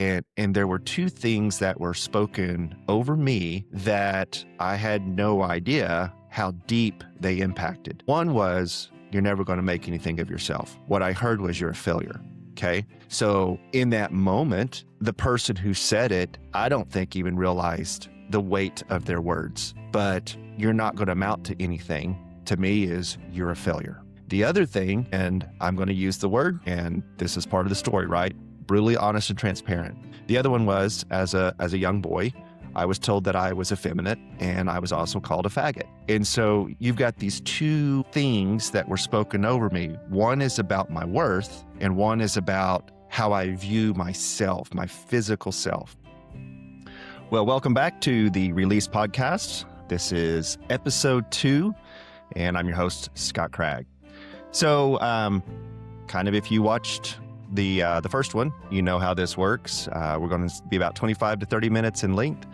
And there were two things that were spoken over me that I had no idea how deep they impacted. One was, you're never going to make anything of yourself. What I heard was, you're a failure. Okay. So in that moment, the person who said it, I don't think even realized the weight of their words. But you're not going to amount to anything, to me, is you're a failure. The other thing, and I'm going to use the word, and this is part of the story, right? Brutally honest and transparent. The other one was, as a young boy, I was told that I was effeminate, and I was also called a faggot. And so you've got these two things that were spoken over me. One is about my worth, and one is about how I view myself, my physical self. Well, welcome back to the Release Podcast. This is episode 2, and I'm your host, Scott Cragg. So, kind of if you watched the first one, you know how this works. We're going to be about 25 to 30 minutes in length,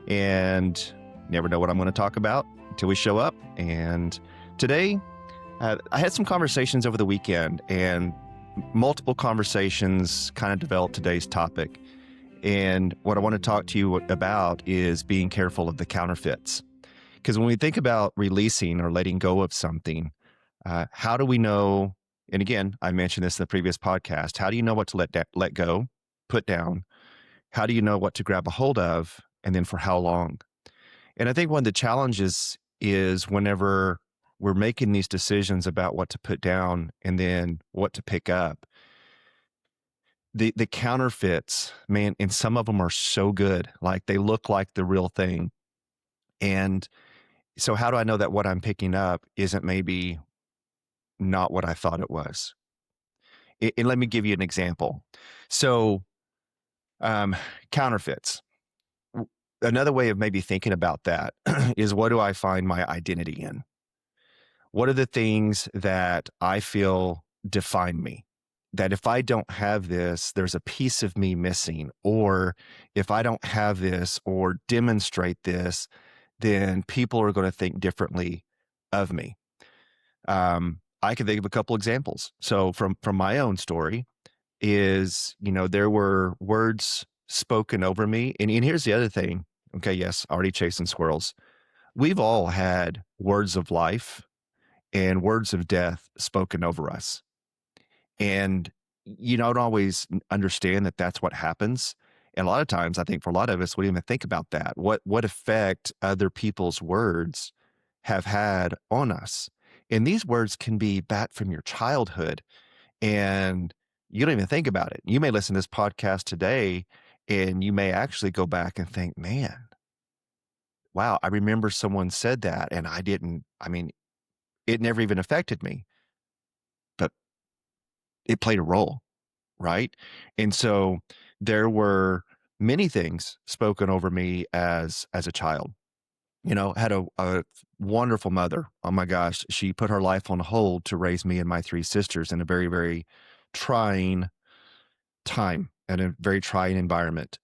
and never know what I'm going to talk about until we show up. And today, I had some conversations over the weekend, and multiple conversations kind of developed today's topic. And what I want to talk to you about is being careful of the counterfeits. Because when we think about releasing or letting go of something, how do we know? And again, I mentioned this in the previous podcast. How do you know what to let go, put down? How do you know what to grab a hold of, and then for how long? And I think one of the challenges is whenever we're making these decisions about what to put down and then what to pick up, the counterfeits, man, and some of them are so good, like they look like the real thing. And so how do I know that what I'm picking up isn't maybe not what I thought it was? And let me give you an example. So, counterfeits. Another way of maybe thinking about that is, what do I find my identity in? What are the things that I feel define me? That if I don't have this, there's a piece of me missing. Or if I don't have this or demonstrate this, then people are going to think differently of me. I can think of a couple examples. So from my own story is, there were words spoken over me. And here's the other thing. Okay, yes, already chasing squirrels. We've all had words of life and words of death spoken over us. And you don't always understand that that's what happens. And a lot of times, I think for a lot of us, we don't even think about that. What effect other people's words have had on us. And these words can be back from your childhood, and you don't even think about it. You may listen to this podcast today, and you may actually go back and think, man, wow, I remember someone said that, and it never even affected me, but it played a role, right? And so there were many things spoken over me as a child. Had a wonderful mother. Oh my gosh, she put her life on hold to raise me and my 3 sisters in a very, very trying time and a very trying environment.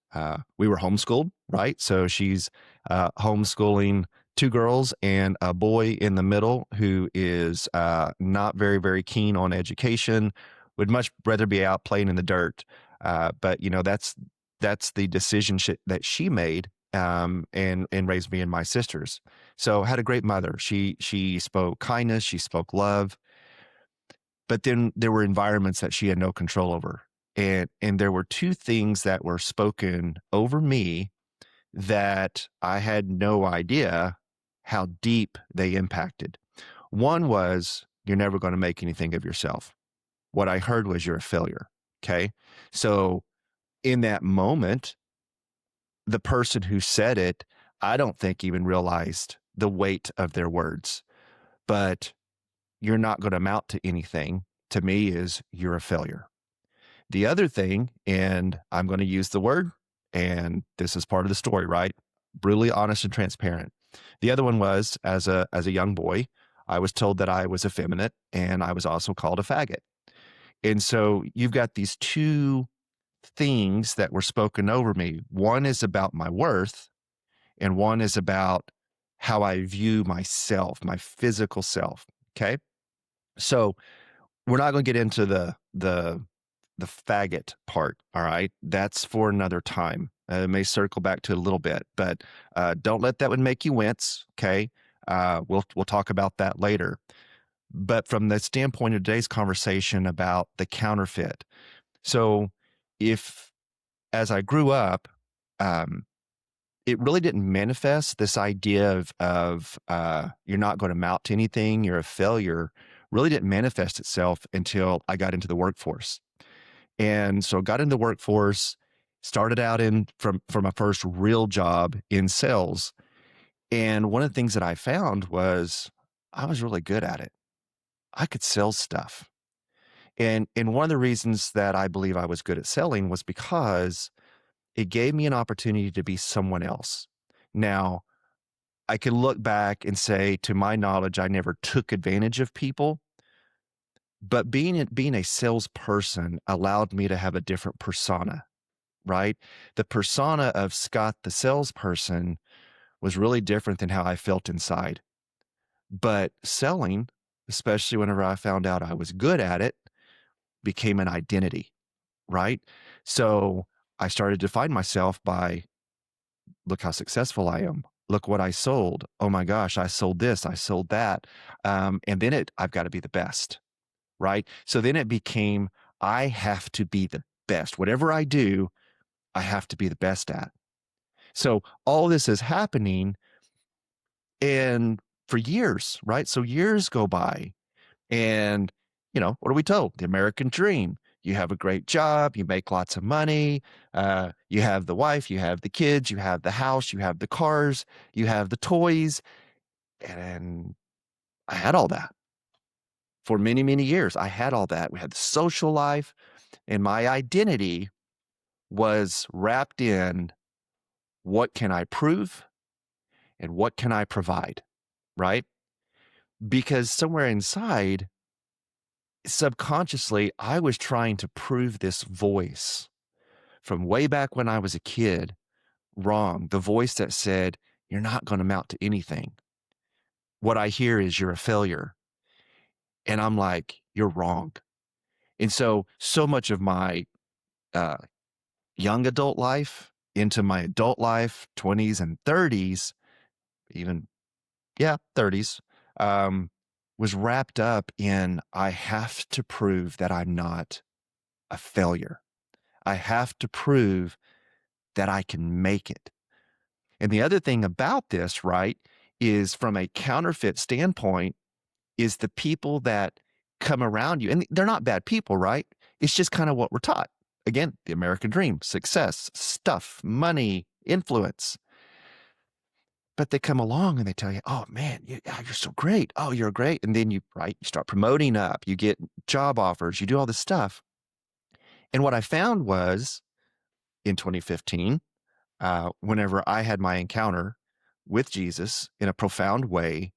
We were homeschooled, right? So she's homeschooling 2 girls and a boy in the middle who is not very, very keen on education, would much rather be out playing in the dirt. But that's the decision that she made, and raised me and my sisters. So had a great mother. She spoke kindness, she spoke love, but then there were environments that she had no control over. And there were 2 things that were spoken over me that I had no idea how deep they impacted. One was, you're never going to make anything of yourself. What I heard was, you're a failure. Okay. So in that moment, the person who said it, I don't think even realized the weight of their words. But you're not going to amount to anything, to me, is you're a failure. The other thing, and I'm going to use the word, and this is part of the story, right? Brutally honest and transparent. The other one was, as a young boy, I was told that I was effeminate, and I was also called a faggot. And so you've got these two things that were spoken over me. One is about my worth, and one is about how I view myself, my physical self. Okay. So we're not going to get into the the faggot part. All right. That's for another time. May circle back to it a little bit, but don't let that one make you wince. Okay. We'll talk about that later. But from the standpoint of today's conversation about the counterfeit. So if as I grew up, um, it really didn't manifest this idea of you're not going to amount to anything, you're a failure, really didn't manifest itself until I got into the workforce. And so got into the workforce, started out in from my first real job in sales. And one of the things that I found was I was really good at it. I could sell stuff. And one of the reasons that I believe I was good at selling was because it gave me an opportunity to be someone else. Now, I can look back and say, to my knowledge, I never took advantage of people, but being a salesperson allowed me to have a different persona, right? The persona of Scott, the salesperson, was really different than how I felt inside. But selling, especially whenever I found out I was good at it, became an identity, right? So I started to define myself by look how successful I am. Look what I sold. Oh my gosh, I sold this, I sold that. And then I've got to be the best, right? So then it became, I have to be the best. Whatever I do, I have to be the best at. So all this is happening and for years, right? So years go by and, what are we told? The American dream. You have a great job, you make lots of money, you have the wife, you have the kids, you have the house, you have the cars, you have the toys. And I had all that for many, many years. I had all that. We had the social life, and my identity was wrapped in what can I prove and what can I provide, right? Because somewhere inside, subconsciously, I was trying to prove this voice from way back when I was a kid wrong. The voice that said, you're not going to amount to anything. What I hear is you're a failure. And I'm like, you're wrong. And so much of my uh, young adult life into my adult life, 20s and 30s, even, yeah, 30s, um, was wrapped up in I have to prove that I'm not a failure. I have to prove that I can make it. And the other thing about this, right, is from a counterfeit standpoint, is the people that come around you, and they're not bad people, right? It's just kind of what we're taught. Again, the American dream, success, stuff, money, influence. But they come along and they tell you, oh man, you're so great. Oh, you're great. And then you start promoting up, you get job offers, you do all this stuff. And what I found was in 2015, whenever I had my encounter with Jesus in a profound way,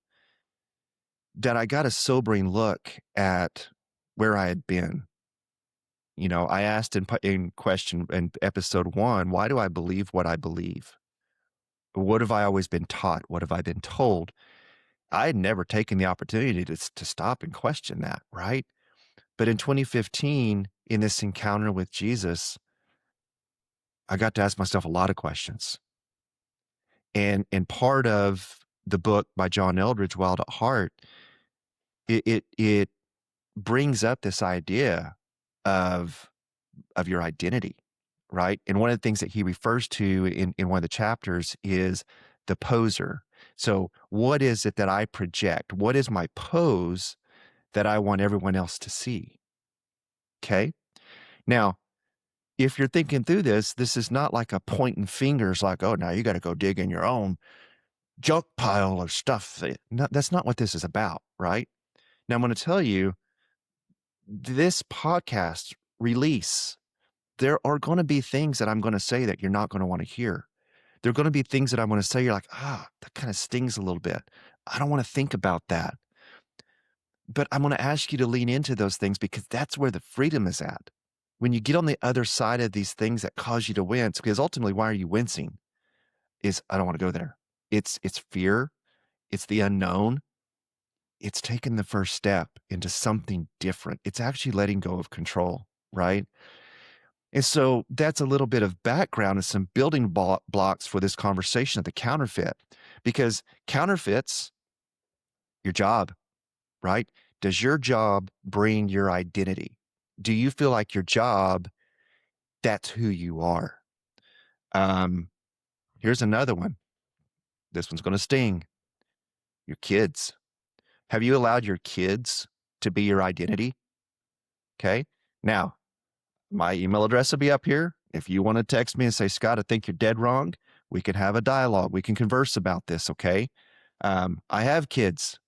that I got a sobering look at where I had been. I asked in question in episode 1, why do I believe what I believe? What have I always been taught? What have I been told? I had never taken the opportunity to stop and question that, right? But in 2015, in this encounter with Jesus, I got to ask myself a lot of questions. And part of the book by John Eldredge, Wild at Heart, it brings up this idea of your identity, right? And one of the things that he refers to in one of the chapters is the poser. So what is it that I project? What is my pose that I want everyone else to see? Okay. Now, if you're thinking through this is not like a pointing fingers like, oh, now you got to go dig in your own junk pile of stuff. No, that's not what this is about, right? Now, I'm going to tell you this podcast release, there are going to be things that I'm going to say that you're not going to want to hear. There are going to be things that I'm going to say, you're like, that kind of stings a little bit. I don't want to think about that. But I'm going to ask you to lean into those things because that's where the freedom is at. When you get on the other side of these things that cause you to wince, because ultimately, why are you wincing? Is I don't want to go there. It's fear. It's the unknown. It's taking the first step into something different. It's actually letting go of control. right? And so that's a little bit of background and some building blocks for this conversation of the counterfeit, because counterfeits, your job, right? Does your job bring your identity? Do you feel like your job, that's who you are? Um, Here's another one. This one's going to sting. Your kids. Have you allowed your kids to be your identity? Okay. Now, my email address will be up here. If you want to text me and say, Scott, I think you're dead wrong, we can have a dialogue. We can converse about this. Okay. I have kids.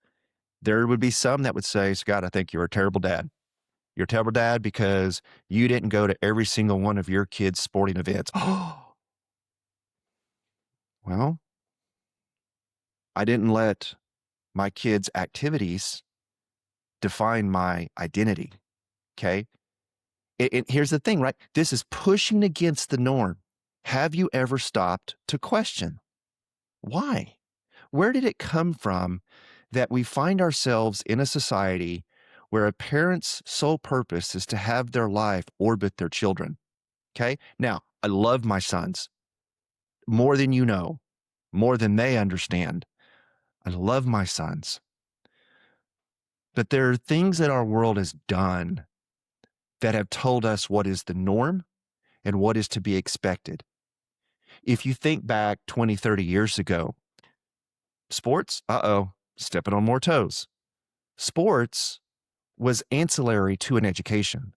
There would be some that would say, Scott, I think you're a terrible dad. You're a terrible dad because you didn't go to every single one of your kids' sporting events. Oh, well, I didn't let my kids' activities define my identity. Okay. Here's the thing, right? This is pushing against the norm. Have you ever stopped to question why? Where did it come from that we find ourselves in a society where a parent's sole purpose is to have their life orbit their children? Okay. Now, I love my sons more than you know, more than they understand. I love my sons. But there are things that our world has done that have told us what is the norm and what is to be expected. If you think back 20, 30 years ago, sports, stepping on more toes. Sports was ancillary to an education.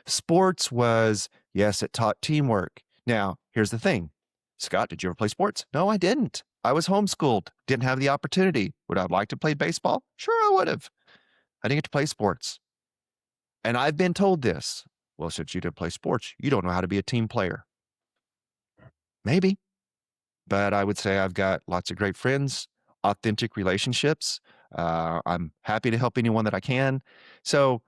Sports was, yes, it taught teamwork. Now, here's the thing. Scott, did you ever play sports? No, I didn't. I was homeschooled, didn't have the opportunity. Would I have liked to play baseball? Sure, I would have. I didn't get to play sports. And I've been told this. Well, since you didn't play sports, you don't know how to be a team player. Maybe. But I would say I've got lots of great friends, authentic relationships. I'm happy to help anyone that I can. So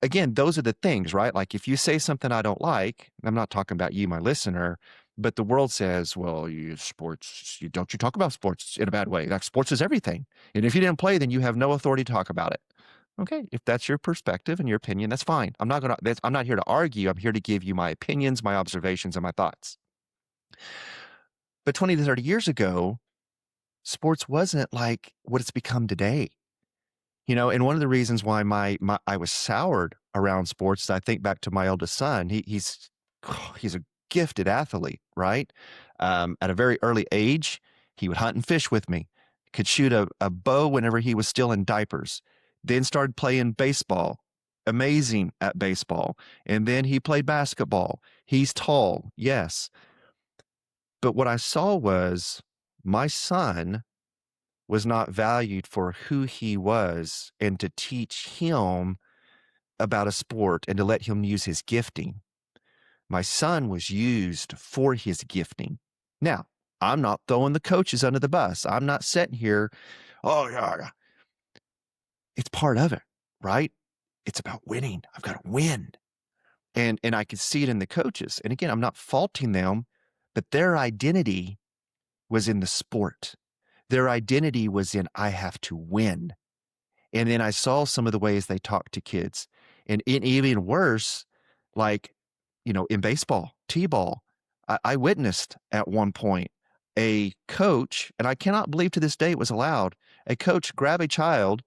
again, those are the things, right? Like if you say something I don't like, I'm not talking about you, my listener, but the world says, well, you don't talk about sports in a bad way. Like sports is everything. And if you didn't play, then you have no authority to talk about it. Okay. If that's your perspective and your opinion, that's fine. I'm not here to argue. I'm here to give you my opinions, my observations, and my thoughts. But 20 to 30 years ago, sports wasn't like what it's become today. And one of the reasons why I was soured around sports, I think back to my oldest son. He's a gifted athlete, right? At a very early age, he would hunt and fish with me, could shoot a bow whenever he was still in diapers, then started playing baseball, amazing at baseball. And then he played basketball. He's tall, yes. But what I saw was my son was not valued for who he was and to teach him about a sport and to let him use his gifting. My son was used for his gifting. Now, I'm not throwing the coaches under the bus. I'm not sitting here, oh, yeah. It's part of it, right? It's about winning. I've got to win. And I could see it in the coaches. And again, I'm not faulting them, but their identity was in the sport. Their identity was in, I have to win. And then I saw some of the ways they talk to kids. And even worse, like, in baseball, T-ball, I witnessed at one point a coach, and I cannot believe to this day it was allowed, a coach grab a child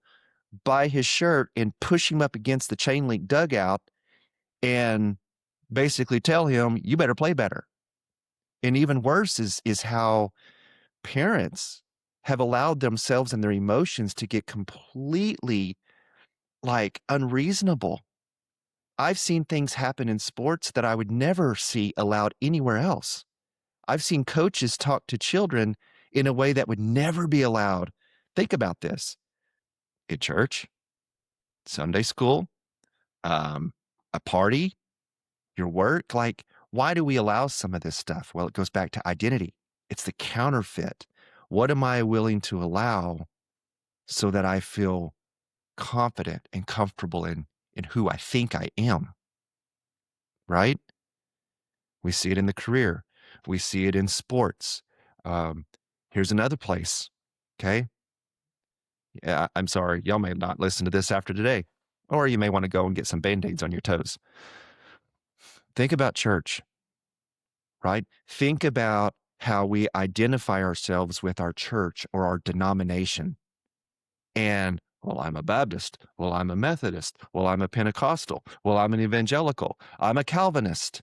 by his shirt and push him up against the chain link dugout and basically tell him, you better play better. And even worse is how parents have allowed themselves and their emotions to get completely like unreasonable. I've seen things happen in sports that I would never see allowed anywhere else. I've seen coaches talk to children in a way that would never be allowed. Think about this. At church, Sunday school, a party, your work, like why do we allow some of this stuff? Well, it goes back to identity. It's the counterfeit. What am I willing to allow so that I feel confident and comfortable in who I think I am, right? We see it in the career. We see it in sports. Here's another place, okay? Yeah, I'm sorry. Y'all may not listen to this after today, or you may want to go and get some Band-Aids on your toes. Think about church, right? Think about how we identify ourselves with our church or our denomination. And, well, I'm a Baptist. Well, I'm a Methodist. Well, I'm a Pentecostal. Well, I'm an evangelical. I'm a Calvinist.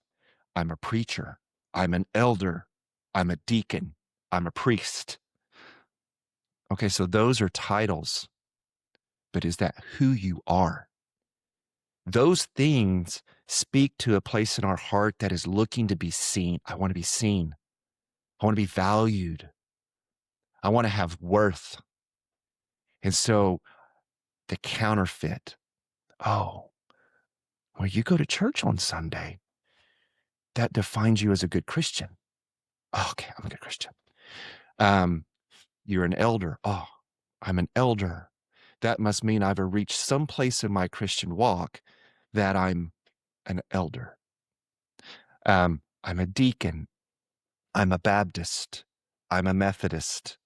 I'm a preacher. I'm an elder. I'm a deacon. I'm a priest. Okay, so those are titles, but is that who you are? Those things speak to a place in our heart that is looking to be seen. I want to be seen. I want to be valued. I want to have worth. And so the counterfeit, oh, well, you go to church on Sunday. That defines you as a good Christian. Oh, okay, I'm a good Christian. You're an elder. Oh, I'm an elder. That must mean I've reached some place in my Christian walk that I'm an elder. I'm a deacon. I'm a Baptist. I'm a Methodist.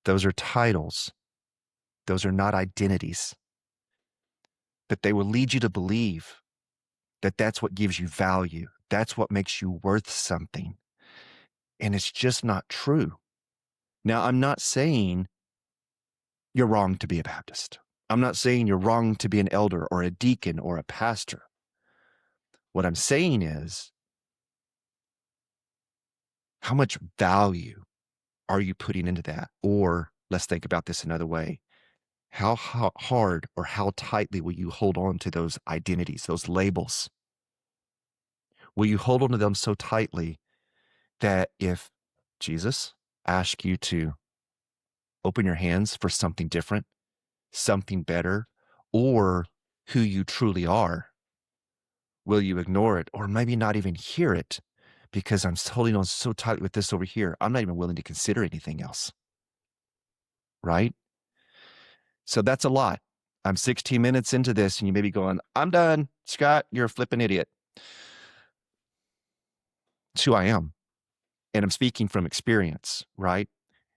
Those are titles. Those are not identities. But they will lead you to believe that that's what gives you value. That's what makes you worth something. And it's just not true. Now, I'm not saying you're wrong to be a Baptist. I'm not saying you're wrong to be an elder or a deacon or a pastor. What I'm saying is, how much value are you putting into that? Or let's think about this another way. How hard or how tightly will you hold on to those identities, those labels? Will you hold on to them so tightly that if Jesus asks you to open your hands for something different, something better, or who you truly are, will you ignore it or maybe not even hear it because I'm holding on so tightly with this over here? I'm not even willing to consider anything else, right? So that's a lot. I'm 16 minutes into this and you may be going, I'm done. Scott, you're a flipping idiot. It's who I am. And I'm speaking from experience, right?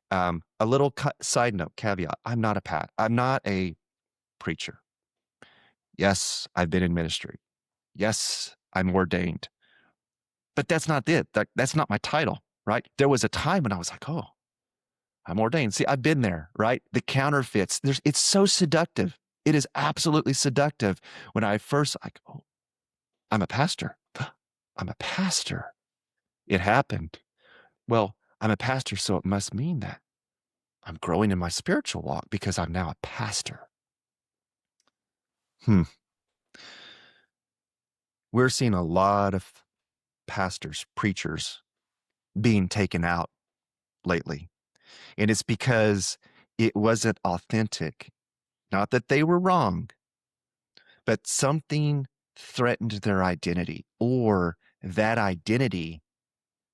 A little side note, caveat. I'm not a preacher. Yes, I've been in ministry. Yes, I'm ordained. But that's not it. That's not my title, right? There was a time when I was like, oh, I'm ordained. See, I've been there, right? The counterfeits. It's so seductive. It is absolutely seductive. When I first like, oh, I'm a pastor. I'm a pastor. It happened. Well, I'm a pastor, so it must mean that I'm growing in my spiritual walk because I'm now a pastor. We're seeing a lot of pastors, preachers being taken out lately. And it's because it wasn't authentic. Not that they were wrong, but something threatened their identity, or that identity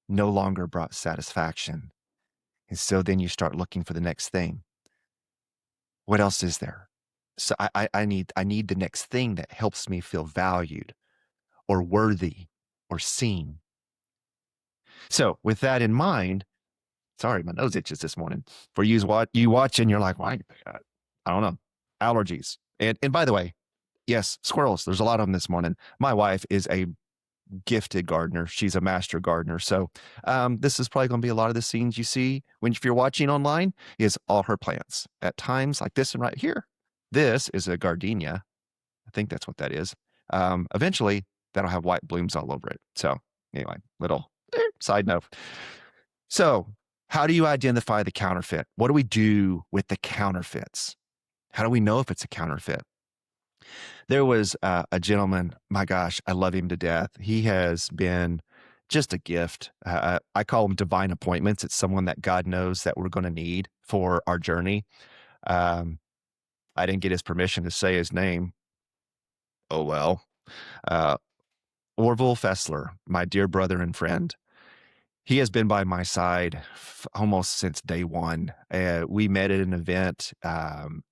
no longer brought satisfaction. And so then you start looking for the next thing. What else is there? So I need the next thing that helps me feel valued or worthy or seen. So with that in mind, sorry, my nose itches this morning. For you watch and you're like, why? I don't know, allergies. And by the way, yes, squirrels. There's a lot of them this morning. My wife is a gifted gardener. She's a master gardener. So this is probably going to be a lot of the scenes you see if you're watching online is all her plants. At times like this and right here, this is a gardenia. I think that's what that is. Eventually, that'll have white blooms all over it. So anyway, little side note. So how do you identify the counterfeit? What do we do with the counterfeits? How do we know if it's a counterfeit? There was a gentleman, my gosh, I love him to death. He has been just a gift. I call them divine appointments. It's someone that God knows that we're going to need for our journey. I didn't get his permission to say his name. Oh, well. Orville Fessler, my dear brother and friend. He has been by my side almost since day one. We met at an event, and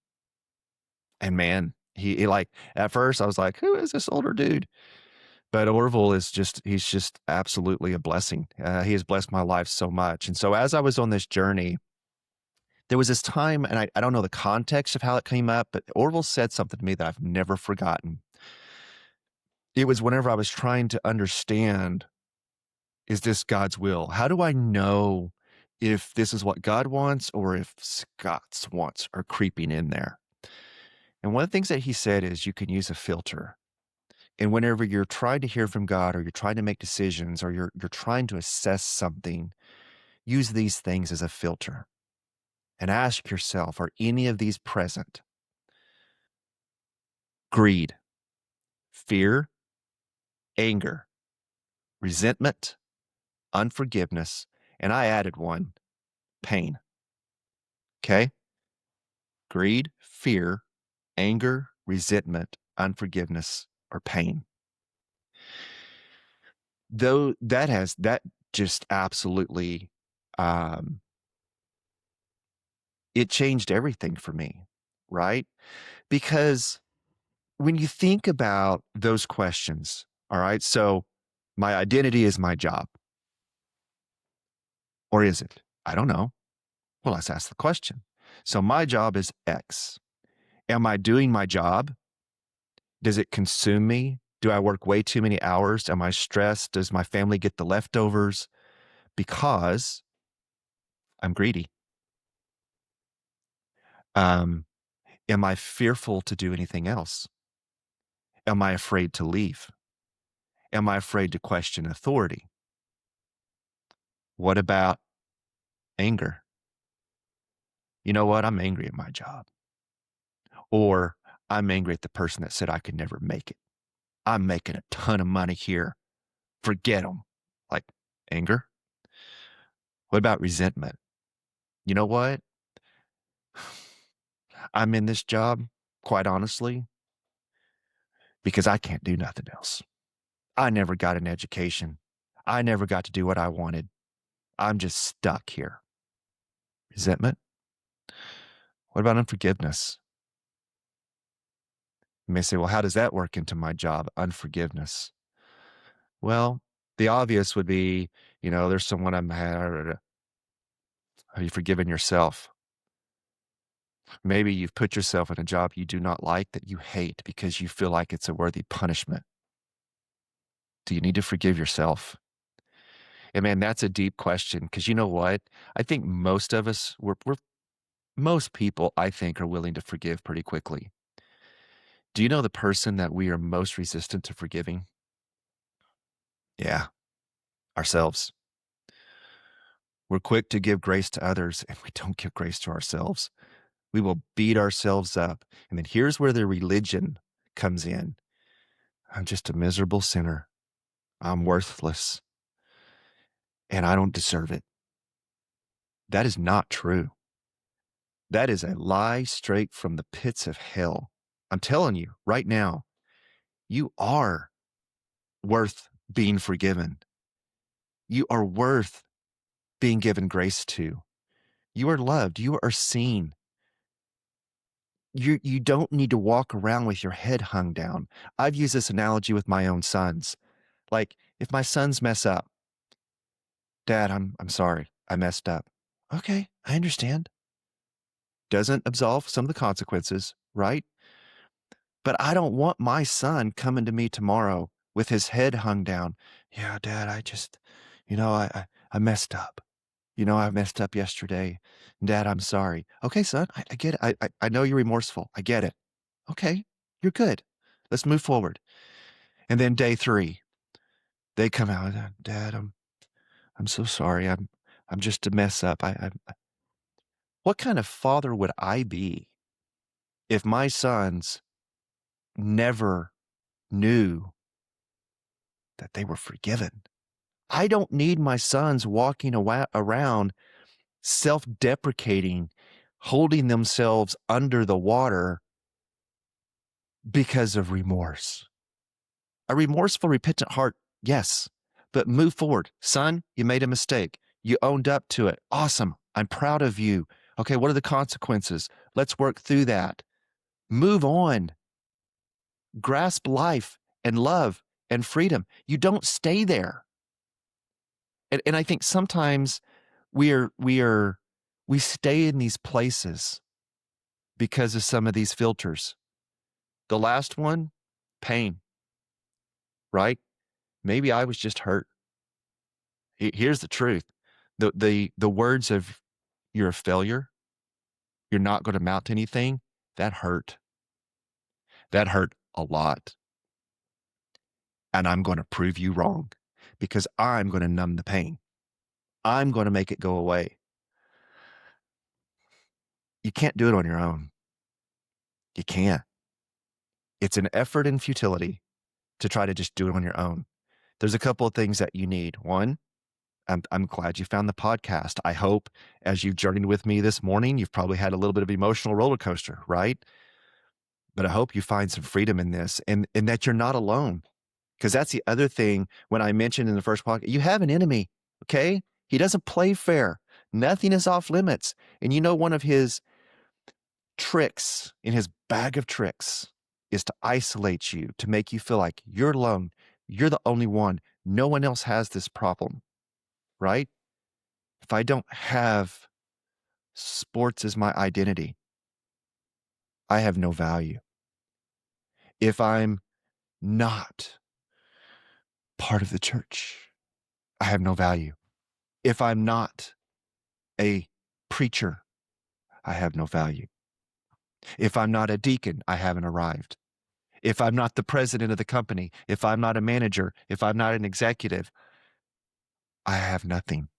man, he like, at first I was like, who is this older dude? But Orville he's just absolutely a blessing. He has blessed my life so much. And so as I was on this journey, there was this time, and I don't know the context of how it came up, but Orville said something to me that I've never forgotten. It was whenever I was trying to understand, is this God's will? How do I know if this is what God wants or if Scott's wants are creeping in there? And one of the things that he said is you can use a filter. And whenever you're trying to hear from God or you're trying to make decisions or you're trying to assess something, use these things as a filter and ask yourself, are any of these present? Greed, fear, anger, resentment, unforgiveness, and I added one, pain. Okay? Greed, fear, anger, resentment, unforgiveness, or pain. Though that just absolutely um it changed everything for me, right? Because when you think about those questions, all right, so my identity is my job, or is it? I don't know. Well, let's ask the question. So my job is X. Am I doing my job? Does it consume me? Do I work way too many hours? Am I stressed? Does my family get the leftovers? Because I'm greedy. Um, am I fearful to do anything else? Am I afraid to leave? Am I afraid to question authority? What about anger? You know what? I'm angry at my job. Or I'm angry at the person that said I could never make it. I'm making a ton of money here. Forget them. Like anger. What about resentment? You know what? I'm in this job, quite honestly, because I can't do nothing else. I never got an education. I never got to do what I wanted. I'm just stuck here. Resentment. What about unforgiveness? You may say, well, how does that work into my job? Unforgiveness. Well, the obvious would be, there's someone have you forgiven yourself? Maybe you've put yourself in a job you do not like that you hate because you feel like it's a worthy punishment. Do you need to forgive yourself? And man, that's a deep question because you know what? I think most of us, most people, I think, are willing to forgive pretty quickly. Do you know the person that we are most resistant to forgiving? Yeah, ourselves. We're quick to give grace to others and we don't give grace to ourselves. We will beat ourselves up. And then here's where the religion comes in. I'm just a miserable sinner. I'm worthless and I don't deserve it. That is not true. That is a lie straight from the pits of hell. I'm telling you right now, you are worth being forgiven. You are worth being given grace to. You are loved. You are seen. You don't need to walk around with your head hung down. I've used this analogy with my own sons. Like if my sons mess up, Dad, I'm sorry. I messed up. Okay, I understand. Doesn't absolve some of the consequences, right? But I don't want my son coming to me tomorrow with his head hung down. Yeah, Dad, I messed up. I messed up yesterday. Dad, I'm sorry. Okay, son, I get it. I know you're remorseful. I get it. Okay, you're good. Let's move forward. And then day 3, they come out. Dad, I'm so sorry. I'm just a mess up. What kind of father would I be if my sons never knew that they were forgiven? I don't need my sons walking around self-deprecating, holding themselves under the water because of remorse. A remorseful, repentant heart, yes, but move forward. Son, you made a mistake. You owned up to it. Awesome. I'm proud of you. Okay, what are the consequences? Let's work through that. Move on. Grasp life and love and freedom. You don't stay there. And I think sometimes we stay in these places because of some of these filters. The last one, pain. right? Maybe I was just hurt. Here's the truth. The words of "you're a failure, you're not going to amount to anything," that hurt. That hurt a lot. And I'm going to prove you wrong because I'm going to numb the pain. I'm going to make it go away. You can't do it on your own. You can't. It's an effort and futility to try to just do it on your own. There's a couple of things that you need. One, I'm glad you found the podcast. I hope as you've journeyed with me this morning, you've probably had a little bit of emotional roller coaster, right? But I hope you find some freedom in this and that you're not alone. Because that's the other thing when I mentioned in the first podcast, you have an enemy, okay? He doesn't play fair. Nothing is off limits. And you know, one of his tricks in his bag of tricks is to isolate you, to make you feel like you're alone. You're the only one. No one else has this problem, right? If I don't have sports as my identity, I have no value. If I'm not part of the church, I have no value. If I'm not a preacher, I have no value. If I'm not a deacon, I haven't arrived. If I'm not the president of the company, if I'm not a manager, if I'm not an executive, I have nothing.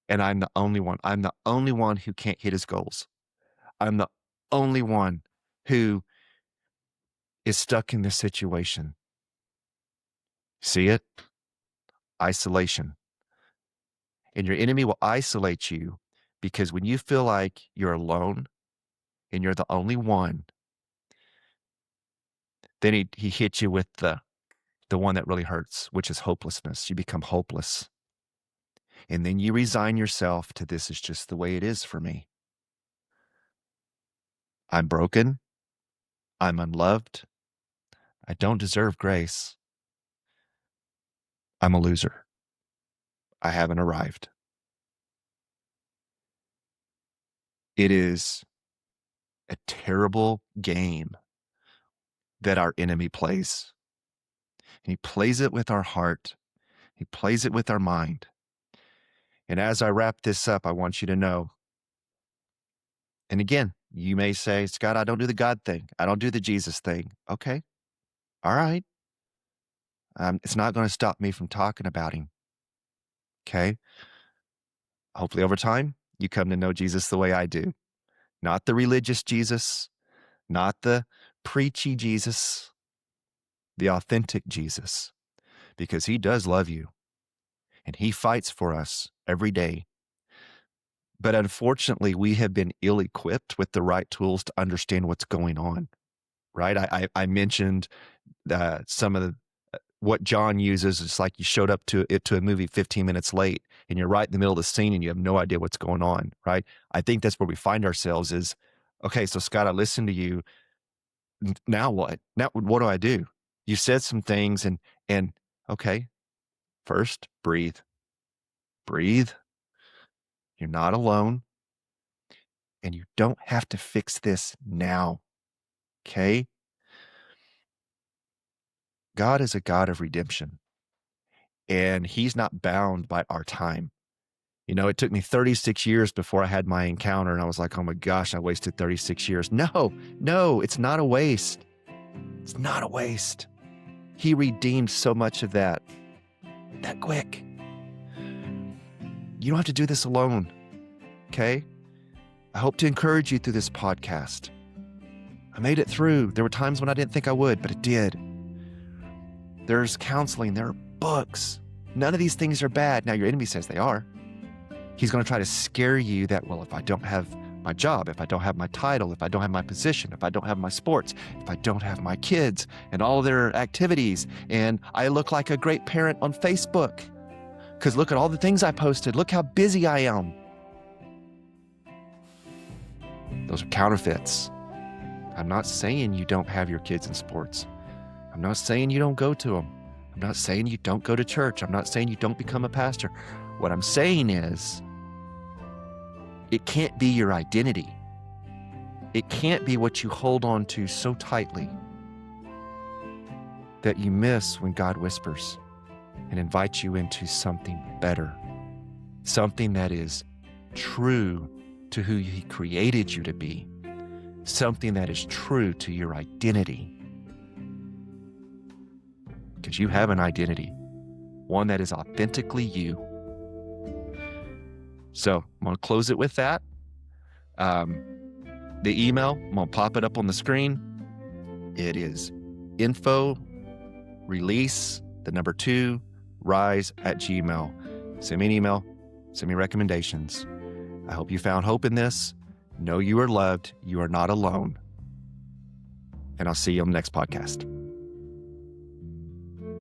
And I'm the only one. I'm the only one who can't hit his goals. I'm the only one who is stuck in this situation. See it? Isolation. And your enemy will isolate you because when you feel like you're alone and you're the only one, then he hits you with the one that really hurts, which is hopelessness. You become hopeless. And then you resign yourself to this is just the way it is for me. I'm broken. I'm unloved. I don't deserve grace. I'm a loser. I haven't arrived. It is a terrible game that our enemy plays. And he plays it with our heart. He plays it with our mind. And as I wrap this up, I want you to know, and again, you may say, Scott, I don't do the God thing. I don't do the Jesus thing. Okay. All right. It's not going to stop me from talking about him. Okay. Hopefully over time, you come to know Jesus the way I do. Not the religious Jesus, not the preachy Jesus, the authentic Jesus, because he does love you and he fights for us every day. But unfortunately, we have been ill-equipped with the right tools to understand what's going on, right? I mentioned some of the what John uses. It's like you showed up to a movie 15 minutes late and you're right in the middle of the scene and you have no idea what's going on, right? I think that's where we find ourselves is, okay, so Scott, I listened to you. Now what? Now what do I do? You said some things and okay, first breathe. Breathe. You're not alone. And you don't have to fix this now. Okay? God is a God of redemption. And he's not bound by our time. You know, it took me 36 years before I had my encounter and I was like, oh my gosh, I wasted 36 years. No, it's not a waste. It's not a waste. He redeemed so much of that quick. You don't have to do this alone, okay? I hope to encourage you through this podcast. I made it through. There were times when I didn't think I would, but it did. There's counseling. There are books. None of these things are bad. Now, your enemy says they are. He's going to try to scare you that, well, if I don't have my job, if I don't have my title, if I don't have my position, if I don't have my sports, if I don't have my kids and all their activities, and I look like a great parent on Facebook, because look at all the things I posted. Look how busy I am. Those are counterfeits. I'm not saying you don't have your kids in sports. I'm not saying you don't go to them. I'm not saying you don't go to church. I'm not saying you don't become a pastor. What I'm saying is, it can't be your identity. It can't be what you hold on to so tightly that you miss when God whispers and invites you into something better, something that is true to who He created you to be, something that is true to your identity. Because you have an identity, one that is authentically you. So I'm going to close it with that. The email, I'm going to pop it up on the screen. It is info_release@gmail. Send me an email. Send me recommendations. I hope you found hope in this. Know you are loved. You are not alone. And I'll see you on the next podcast.